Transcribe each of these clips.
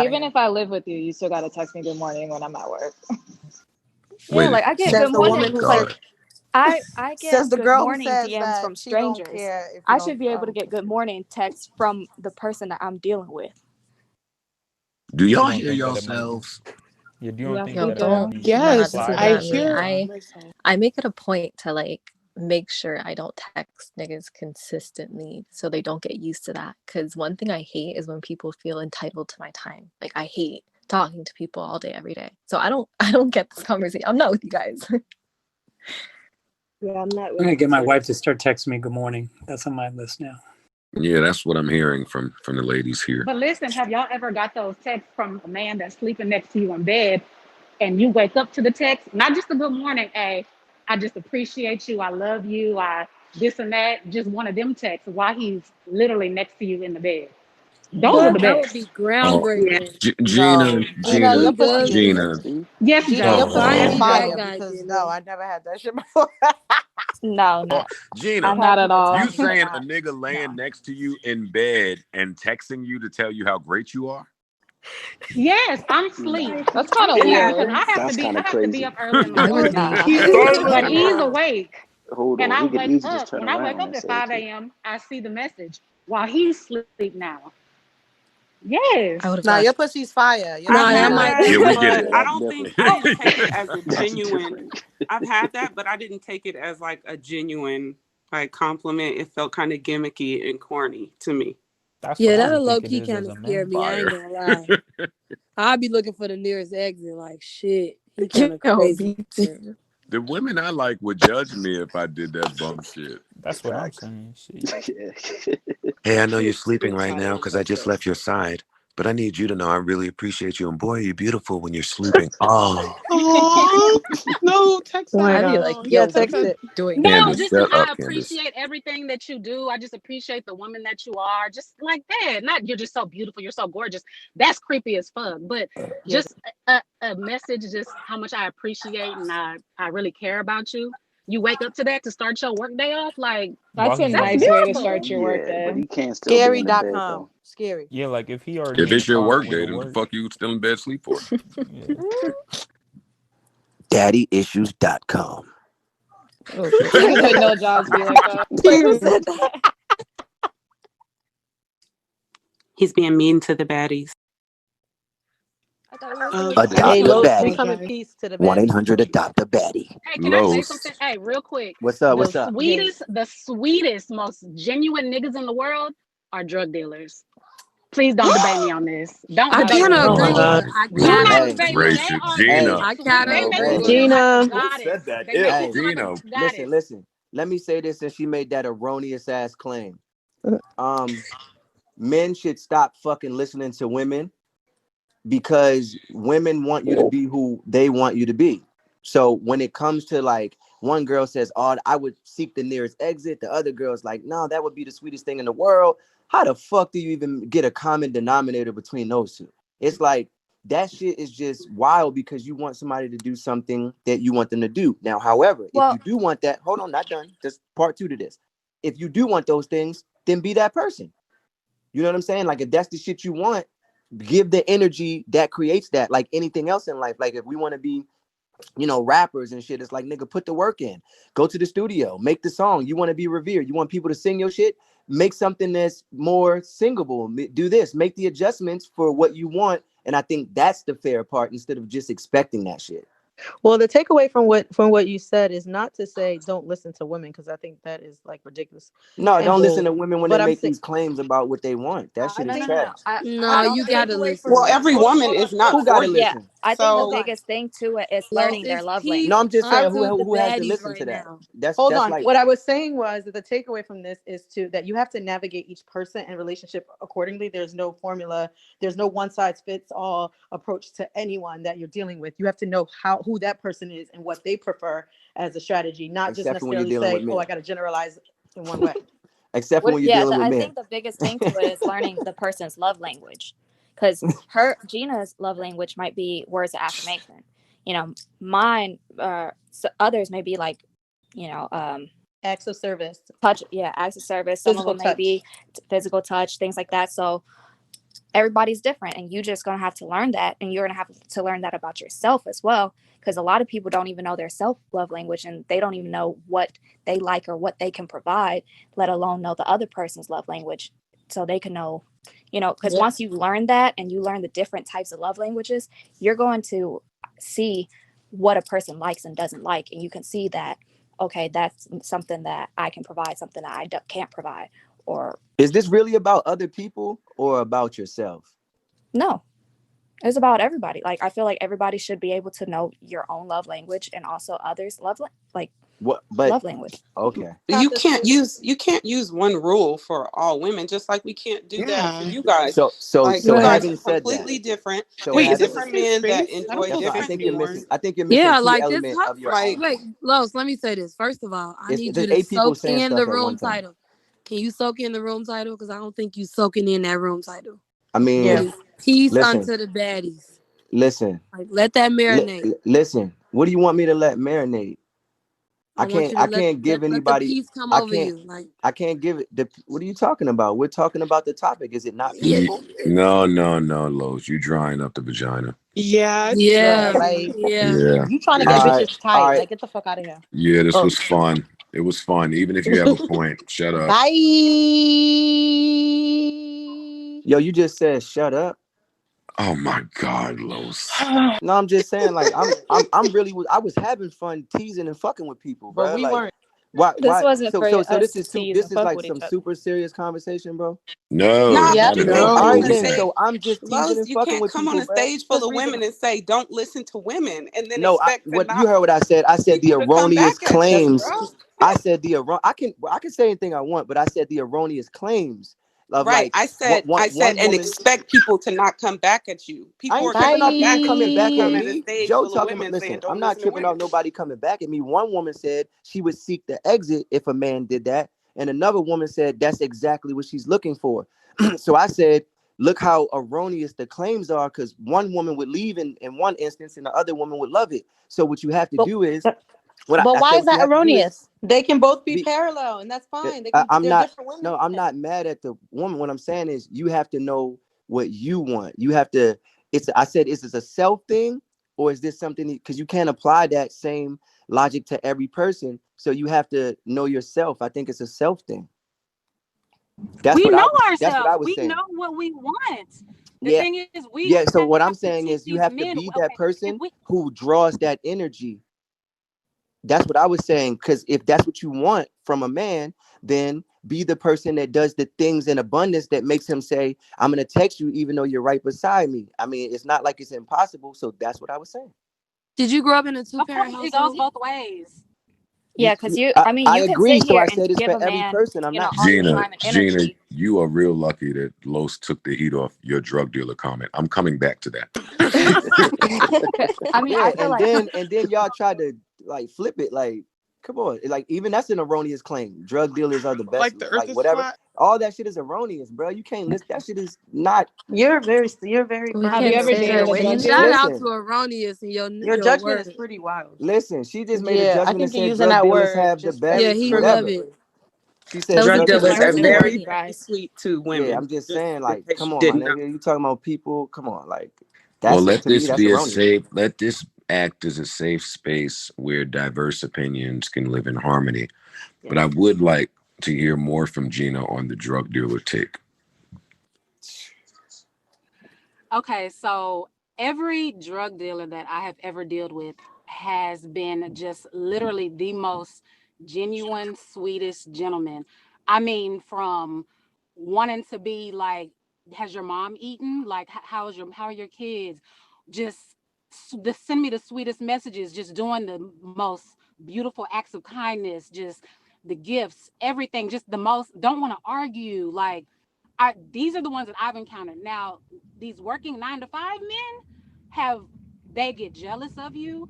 out of even here. if I live with you, you still gotta text me good morning when I'm at work. Yeah, Wait, like I get Says good the morning. woman who Like said, I says get the good girl who morning says DMs that from she don't strangers. care if you I don't. should be able to get good morning texts from the person that I'm dealing with. do You y'all don't hear think that it might be? yourselves? Yeah, you don't Yes, think Yo, we that it might don't do. be run Yes, this biased? I at me. hear. I make it a point to like make sure I don't text niggas consistently so they don't get used to that. Because one thing I hate is when people feel entitled to my time. Like I hate talking to people all day every day. So I don't get this conversation. I'm not with you guys. Yeah, I'm not I'm gonna get my wife to start texting me good morning. That's on my list now. Yeah, that's what I'm hearing from the ladies here. But listen, have y'all ever got those texts from a man that's sleeping next to you in bed and you wake up to the text, not just a good morning, hey, I just appreciate you, I love you, I this and that, just one of them texts while he's literally next to you in the bed. Those are What? the That would best. be Oh, Yeah. groundbreaking. Gina, No, If he your does pussy, it, Gina. Yes, Gina, Joe. your pussy I is Oh, ain't Yes, that fire Joe. guy, because Gina. no, I never had that shit before. No, oh, not Gina, I'm I've had not at people all. you tell me saying a not. nigga laying No. next to you in bed and texting you to tell you how great you are? Yes, I'm asleep. That's kind I'm of It asleep because weird. happens. I have to be up early in the I would morning. be Nah. But pissed. he's No. awake. And I wake up. When I wake up at 5 a.m., I see the message while he's asleep now. Yes. I would have Nah, your left. pussy's fire. Your Nah, I've pussy's that had might fire. that, be Yeah, we get but it. I bugging. don't think I didn't take it as a genuine. I've had that, but I didn't take it as like a genuine like compliment. It felt kind of gimmicky and corny to me. That's what Yeah, I would that'll low think it key is kind as of a scare man. me. I ain't Fire. gonna lie. I'll be looking for the nearest exit. Like shit, he kind of Yo, crazy. me too. The women I like would judge me if I did that bum shit. That's what I'm saying. Shit. Hey, I know you're sleeping right now because I just left your side, but I need you to know I really appreciate you. And boy, are you beautiful when you're sleeping. Oh, Oh no, text Oh my that. I'd be god. like, Yeah, yo, what text are you it. doing? No, Candace, just that shut up, I Candace. appreciate everything that you do. I just appreciate the woman that you are. Just like that. Not you're just so beautiful, you're so gorgeous. That's creepy as fuck. But Yeah. just a message, just how much I appreciate and I really care about you. You wake up to that to start your work day off. Like, While That's a he that's nice already, way to beautiful. start your work day. Scary.com. Scary. yeah, like if he already If in the it's your car work going day, to then what the work, fuck you still in bed sleep for? yeah. Daddyissues.com. Oh shit. Niggas with no jobs be like that. Wait, who said that? He's being mean to the baddies. I thought we were Oh, saying Adopt hi. Hey, a Los, we baddie. come in Okay. peace to the baddies. 1-800 adopt a baddie. Hey, can I say Lowe's. something? Hey, real quick. What's up? The What's up? sweetest, most genuine niggas in the world are drug dealers. Please don't debate me on this. Don't I debate kind me of on Oh this. my agree. God. I Do kind not of Hey, debate me. agree. They Rachel, are the Gina. I sweet. kind They of make me agree. feel like a Gina. goddess. They make me Ew, feel like a Gina. goddess. Let me say this since she made that erroneous ass claim. Men should stop fucking listening to women because women want you to be who they want you to be. So when it comes to like one girl says, "Oh, I would seek the nearest exit," the other girl's like, "No, that would be the sweetest thing in the world." How the fuck do you even get a common denominator between those two? It's like that shit is just wild because you want somebody to do something that you want them to do. Now, however, if you Well, do want that, hold on, not done. Just part two to this. If you do want those things, then be that person. You know what I'm saying? Like if that's the shit you want, give the energy that creates that. Like anything else in life. Like if we want to be, rappers and shit, it's like, nigga, put the work in. Go to the studio, make the song. You want to be revered. You want people to sing your shit. Make something that's more singable. Do this. Make the adjustments for what you want. And I think that's the fair part instead of just expecting that shit. Well, the takeaway from what you said is not to say don't listen to women because I think that is like ridiculous. No, And don't listen to women when they but I'm make saying these claims about what they want. That shit No, is no, no, no. trash. I No, think you the gotta takeaway listen. from well, every woman is not Who for gotta you. yeah, listen? I think the So biggest thing to it is Los, learning their it's love peace No, I'm language. just saying out who the has to baddies listen to right that. now. hold That's on. like What I was saying was that the takeaway from this is that you have to navigate each person and relationship accordingly. There's no formula. There's no one size fits all approach to anyone that you're dealing with. You have to know who that person is and what they prefer as a strategy, not just except for when you're necessarily dealing with say, "Oh, I me. got to generalize in one way." Except for when you're Yeah, dealing with I men. think the biggest thing to it is learning the person's love language, because Gina's love language might be words of affirmation. Mine, so others may be like, Acts of service, touch, yeah, acts of service. Some of physical them may touch. be physical touch, things like that. So everybody's different, and you just gonna have to learn that, and you're gonna have to learn that about yourself as well, because a lot of people don't even know their self-love language, and they don't even know what they like or what they can provide, let alone know the other person's love language, so they can know, because once you learn that and you learn the different types of love languages, you're going to see what a person likes and doesn't like, and you can see that, okay, that's something that I can provide, something that I can't provide. Or is this really about other people or about yourself? No, it's about everybody. Like, I feel like everybody should be able to know your own love language and also others' love love language. Okay. You can't use one rule for all women, just like we can't do that for you guys. So like, you guys having are said completely that, different. so There's having, different men that enjoy different I think you're things. missing. I think you're missing Yeah, two like this. elements of your Like, own. Wait, Los, let me say this. First of all, I need you There's to 8 people soak saying in stuff the at room one time. title. Can you soak in the room title? Because I don't think you soaking in that room title. I mean, It is peace listen, unto the baddies. listen. Like, let that marinate. Listen. What do you want me to let marinate? I can't give anybody. Let the peace come I over can't. you. Like, I can't give it. What are you talking about? We're talking about the topic. Is it not peaceful? No, Los. You drying up the vagina. Yeah. Like, Yeah. you trying to get bitches tight. Like, get the fuck out of here. Yeah, this was fun. It was fun. Even if you have a point, shut up. Bye. Yo, you just said shut up. Oh my God, Los. No, I'm just saying, like, I'm really, I was having fun teasing and fucking with people, bro. But we like, weren't. Why? This wasn't So, for so, us so this to is tease this and is fuck like with some each other. super serious conversation, bro. No, Nah, not you at can't all. come All on right, the then. stage. So I'm just teasing Los, and you fucking can't with come on people, a bro. stage full of women and say don't listen to women, and then expect to What not you heard what I said? I said the people to come erroneous back at you, claims. bro. I said I can say anything I want, but I said the erroneous claims of Right. like I said, one and woman. expect people to not come back at you. I People ain't are gonna tripping off come people back at coming you. back You at come at a me. stage Joe full of talking about, women saying listen, I'm don't not listen to tripping off women. nobody coming back at me. One woman said she would seek the exit if a man did that. And another woman said that's exactly what she's looking for. So I said, look how erroneous the claims are, because one woman would leave in one instance and the other woman would love it. So what you have to do is, But why is that erroneous? They can both be be- parallel, and that's fine. They can. I'm They're not. different women. No, I'm not mad at the woman. What I'm saying is, you have to know what you want. You have to. I said, is this a self thing, or is this something? Because you can't apply that same logic to every person. So you have to know yourself. I think it's a self thing. We know ourselves. That's what I was We saying. know what we want. The Yeah. thing is, we Yeah. So what have I'm to saying teach is, you these have to men. be Okay, that person if we, who draws that energy. That's what I was saying. Because if that's what you want from a man, then be the person that does the things in abundance that makes him say, I'm going to text you even though you're right beside me. I mean, it's not like it's impossible. So that's what I was saying. did you grow up in a of course, two-parent it goes household? both ways. Yeah, because I you can agree. sit So here I and said it's give for a every man, person. I'm not all your Gina, time and energy. you are real lucky that Los took the heat off your drug dealer comment. I'm coming back to that. I mean, Yeah, I feel like and then y'all tried to like flip it. Like, come on, like even that's an erroneous claim. Drug dealers are the best. Like the earth is whatever. flat. All that shit is erroneous, bro. You can't list that shit is not. You're very We firm can't in say your that statement. we're Well, in shout jail. out Listen, to erroneous and Your your judgment is word. pretty wild. listen. She just made a Yeah, I judgment and think you're said using drug that dealers word have the just best. Yeah, very he love Whatever. it. She said That was a Drug drug good dealers dealers are have the person best. very, word. you very guys. sweet to Yeah, women. I'm just Just saying, in like, case come you on, my didn't know. nigga. You talking about people? Come on, like, Well, that's let to me. this That's be a erroneous. safe. Let this act as a safe space where diverse opinions can live in harmony. Yeah. But I would like to hear more from Gina on the drug dealer take. Okay, so every drug dealer that I have ever dealt with has been just literally the most genuine, sweetest gentleman. I mean, from wanting to be like, has your mom eaten? Like, how are your kids? Just send me the sweetest messages, just doing the most beautiful acts of kindness, just the gifts, everything, just the most, don't want to argue. Like, these are the ones that I've encountered. Now, these working 9 to 5 men they get jealous of you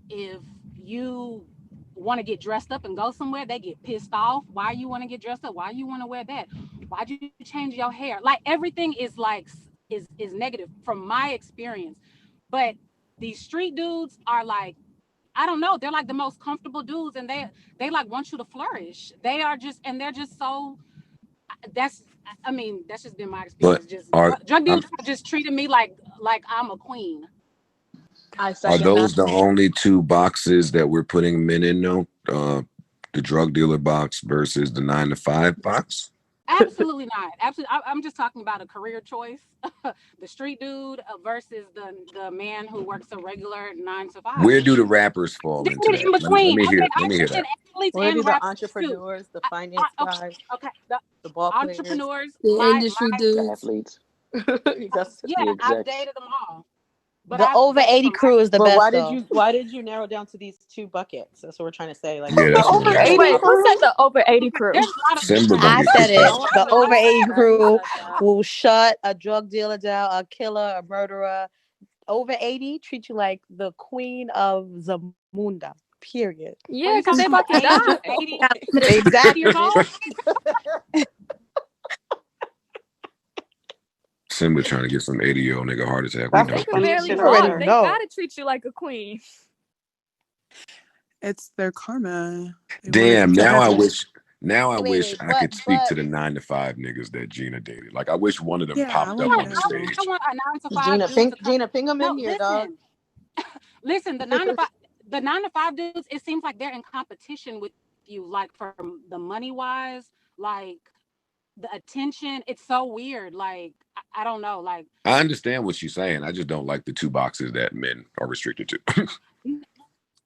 if you want to get dressed up and go somewhere. They get pissed off. Why you want to get dressed up? Why you want to wear that? Why'd you change your hair? Like, everything is like is negative from my experience. But these street dudes are like, I don't know, they're like the most comfortable dudes, and they like want you to flourish. They are just, and they're just so, that's I mean, that's just been my But experience. Just are drug I'm, dealers have just treated me like I'm a queen. I are second that. those the only two boxes that we're putting men in? No, the drug dealer box versus the 9 to 5 box. Absolutely not. Absolutely, I'm just talking about a career choice. The street dude versus the man who works a regular 9 to 5. Where do the rappers fall into Dated that? in between. Let me I've hear dated that. athletes Where do and the rappers too. entrepreneurs, the finance Okay, guys, okay. the ball players? Entrepreneurs, The my industry The dudes. athletes. That's yeah, The I've execs. dated them all. But The I've over dated 80 from crew is the But best though. why did you narrow down to these two buckets? That's what we're trying to say. Like, Yeah, why that's did what you I'm Over narrow 80 it 80 down? who said the over 80 crew? there's a lot of Simba different gonna I get said kicked it. out. The over 80 I crew said that. will shut a drug dealer down, a killer, a murderer. Over 80 treat you like the queen of Zamunda. Period. What are Yeah, you because talking they about? about to 80, die. 80, Got 80 years exactly, old? bitch. Simba trying to get some 80-year-old nigga heart attack. We That's know. They the can cleanest barely shit You out walk. already there. They know. gotta treat you like a queen. It's their karma. They want to Damn. get to heaven. Now I wish Wait, I could speak to the 9 to 5 niggas that Gina dated. Like I wish one of them Yeah, I popped want up to on the know. I stage. want a 9 to 5 Gina, dude to come. Ping them No, in here, dog. listen. The 9 to 5 dudes. It seems like they're in competition with you, like from the money wise, like the attention. It's so weird. Like I don't know. Like I understand what she's saying. I just don't like the two boxes that men are restricted to.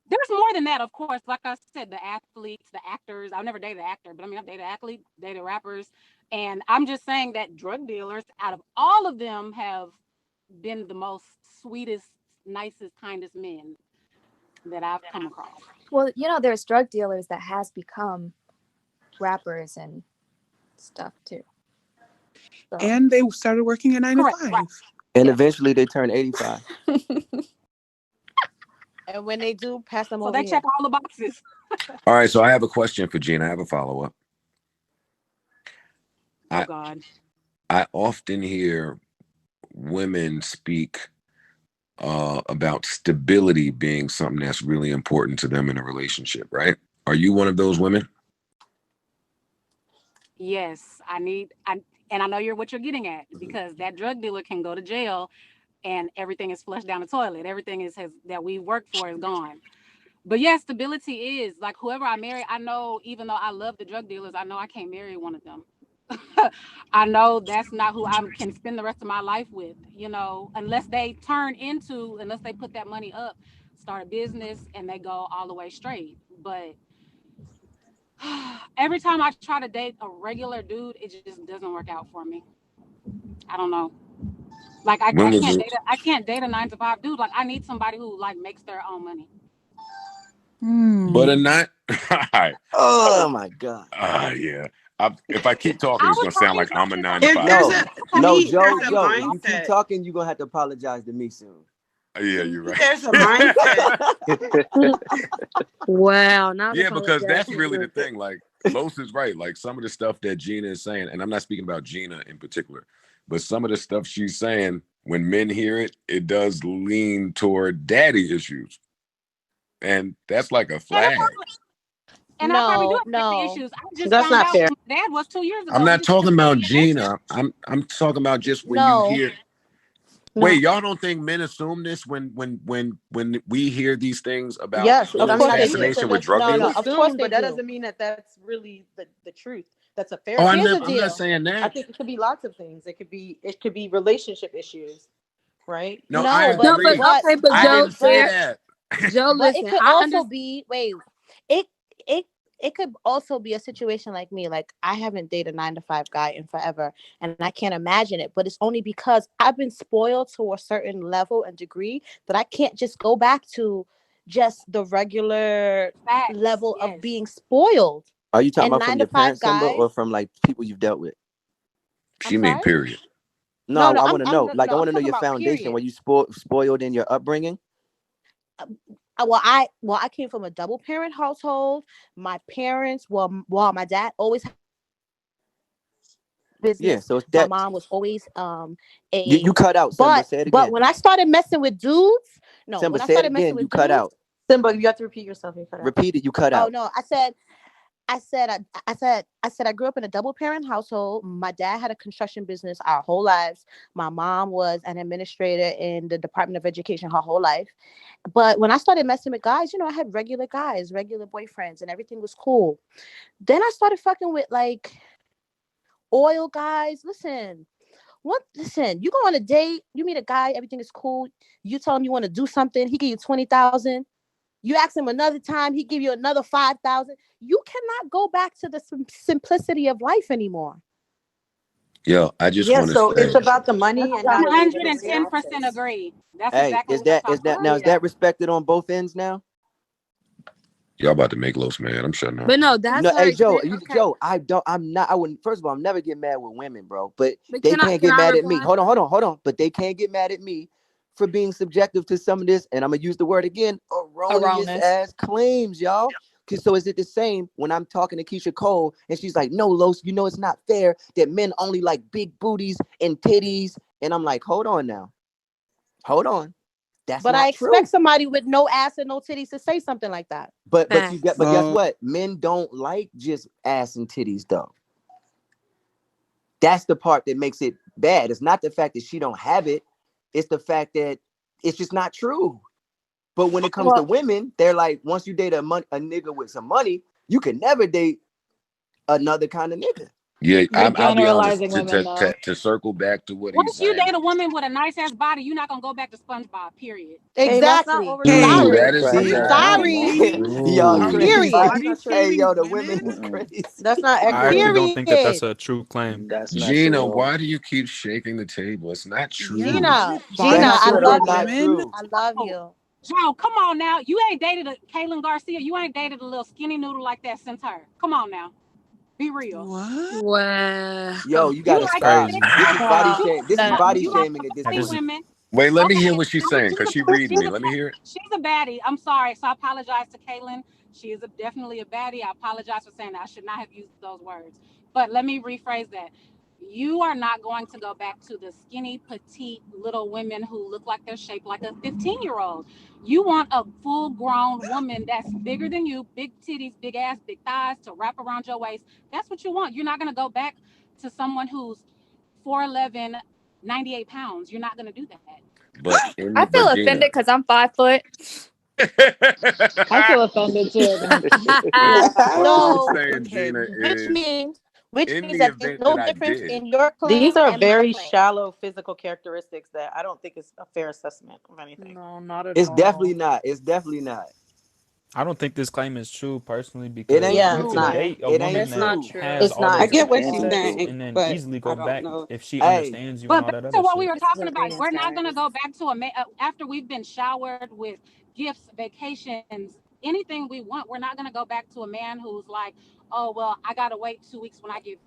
there's more than that, of course. Like I said, the athletes, the actors. I've never dated an actor, but I mean, I've dated athletes, dated rappers, and I'm just saying that drug dealers, out of all of them, have been the most sweetest, nicest, kindest men that I've come across. Well, there's drug dealers that has become rappers and stuff too. So. And they started working at 9 to 5. Right. And Yeah. eventually they turn 85. And when they do, pass them So over they here. check all the boxes. All right, so I have a question for Gina. I have a follow-up. Oh God. I often hear women speak about stability being something that's really important to them in a relationship, right? Are you one of those women? Yes, and I know what you're getting at, because that drug dealer can go to jail and everything is flushed down the toilet. Everything that we worked for is gone. But yes, stability is like whoever I marry. I know, even though I love the drug dealers, I know I can't marry one of them. I know that's not who I can spend the rest of my life with, unless they put that money up, start a business, and they go all the way straight. But every time I try to date a regular dude, it just doesn't work out for me. I don't know. Like I can't date a 9 to 5 dude. Like I need somebody who like makes their own money. But a not. Oh my God. Yeah. If I keep talking, it's gonna sound like I'm a 9 to If 5. there's No, there's Joe, a if you keep mindset. talking, you're gonna have to apologize to me soon. Yeah, you're right. There's a mindset. Wow. Now Yeah, because that's really the thing. Like Los is right. Like some of the stuff that Gina is saying, and I'm not speaking about Gina in particular, but some of the stuff she's saying, when men hear it, it does lean toward daddy issues. And that's like a flag. And I probably do have No. issues. I just That's found not out fair. who my dad was 2 years ago. I'm not He's talking about 50 years Gina. I'm talking about just when No. you hear. No. Wait, y'all don't think men assume this when we hear these things about Yes, Of I'm course not they do. fascination with drug No, People dealers? of assume, course they but that do. doesn't mean that that's really the truth. That's a fair. Oh, Here's the I'm deal. not saying I that. think it could be lots of things. It could be relationship issues, right? No, No, I No, agree. but I Joe, didn't say there, that. Joe, But it listen, could I also understand. be it could also be a situation like me. Like I haven't dated a 9 to 5 guy in forever, and I can't imagine it. But it's only because I've been spoiled to a certain level and degree that I can't just go back to just the regular level of being spoiled. Are you talking And about from 9 your to 5 parents, Simba, guys? or from like people you've dealt with? She made period. No, I want to know. Like, I want to know your foundation. Were you spoiled in your upbringing? Well, I came from a double parent household. My parents, my dad always had business. Yeah, so it's My that. mom was always You cut out, Simba. Say it but again. when I started messing with dudes, Simba, when I say it started messing again. with You cut dudes, out. Simba, you have to repeat yourself. You cut out. Repeat it. You cut out. Oh no, I said I said I grew up in a double parent household. My dad had a construction business our whole lives. My mom was an administrator in the Department of Education her whole life. But when I started messing with guys, I had regular guys, regular boyfriends, and everything was cool. Then I started fucking with like oil guys. Listen, you go on a date, you meet a guy, everything is cool. You tell him you want to do something, he give you 20,000. You ask him another time, he give you another 5,000. You cannot go back to the simplicity of life anymore. Yo, I just Yeah, want to so say, it's about the money and not being able to see 110% options. agree. That's Hey, exactly is what I'm that talking about. now? Is that respected on both ends now? y'all about to make Los mad. I'm shutting up. But no, that's No, hey like Joe, okay. Joe, I'm not. I wouldn't. First of all, I'm never get mad with women, bro. But But they can can't I get mad at me. reply? Hold on. But they can't get mad at me for being subjective to some of this, and I'm gonna use the word again, erroneous Erroneous. ass claims, y'all. So is it the same when I'm talking to Keisha Cole and she's like, "No, Los, it's not fair that men only like big booties and titties," and I'm like, "Hold on now, hold on, that's But not I expect true." somebody with no ass and no titties to say something like that. But Facts. guess what? Men don't like just ass and titties though. That's the part that makes it bad. It's not the fact that she don't have it. It's the fact that it's just not true. But when it comes to women, they're like, once you date a nigga with some money, you can never date another kind of nigga. Yeah, You're I'll be honest. generalizing women, though. To circle back to what he's Once you saying. date a woman with a nice ass body, you're not gonna go back to SpongeBob. Period. Hey, that's not Exactly. what we're Ooh, saying. Hey, that is That's see, not Sorry. accurate. y'all Ooh. Are we crazy. Period. body That's not true. Hey, shaming yo, the women women? is crazy. That's not I accurate. actually don't think that that's Period. a true claim. That's not true Gina, at all. why do you keep shaking the table? It's not Yeah, true. is Gina, it body That's I super love shaming not you. women? true. I love Oh, you. Joe, come on now. You ain't dated a Kaylin Garcia. You ain't dated a little skinny noodle like that since her. Come on now. Be real. What? Wow. Yo, you You gotta like stop. thick Crazy. This ass. is body Wow. shame. This is That body You like shaming at this That thirsty is point. women. Wait, let me hear Okay, what she's saying because she reading me. Let me hear it. she's a baddie. I'm sorry. So I apologize to Kaylin. She is definitely a baddie. I apologize for saying that. I should not have used those words. But let me rephrase that. You are not going to go back to the skinny, petite little women who look like they're shaped like a 15-year-old. You want a full grown woman that's bigger than you, big titties, big ass, big thighs to wrap around your waist. That's what you want. You're not going to go back to someone who's 4'11", 98 pounds. You're not going to do that. I feel But Gina. offended because I'm 5 foot. I feel offended too. What she was So, saying, Okay. Gina, which is means in the that there's event no that I difference did, in your These claim are and my very claim. shallow physical characteristics that I don't think is a fair assessment of anything. No, not at It's all. definitely not. It's definitely not. I don't think this claim is true personally It because ain't Yeah, you it's true, could not. man. date a It ain't woman It's that not true. true. has It's all not. I those get It what can't she's be attributes true. saying, and then but easily I go don't back know. if she Hey, understands you and But all back that to other what we shit. were talking about, we're not going to Guys. go back to after we've been showered with gifts, vacations, anything we want. We're not going to go back to a man who's like, oh, well, I got to wait 2 weeks when I give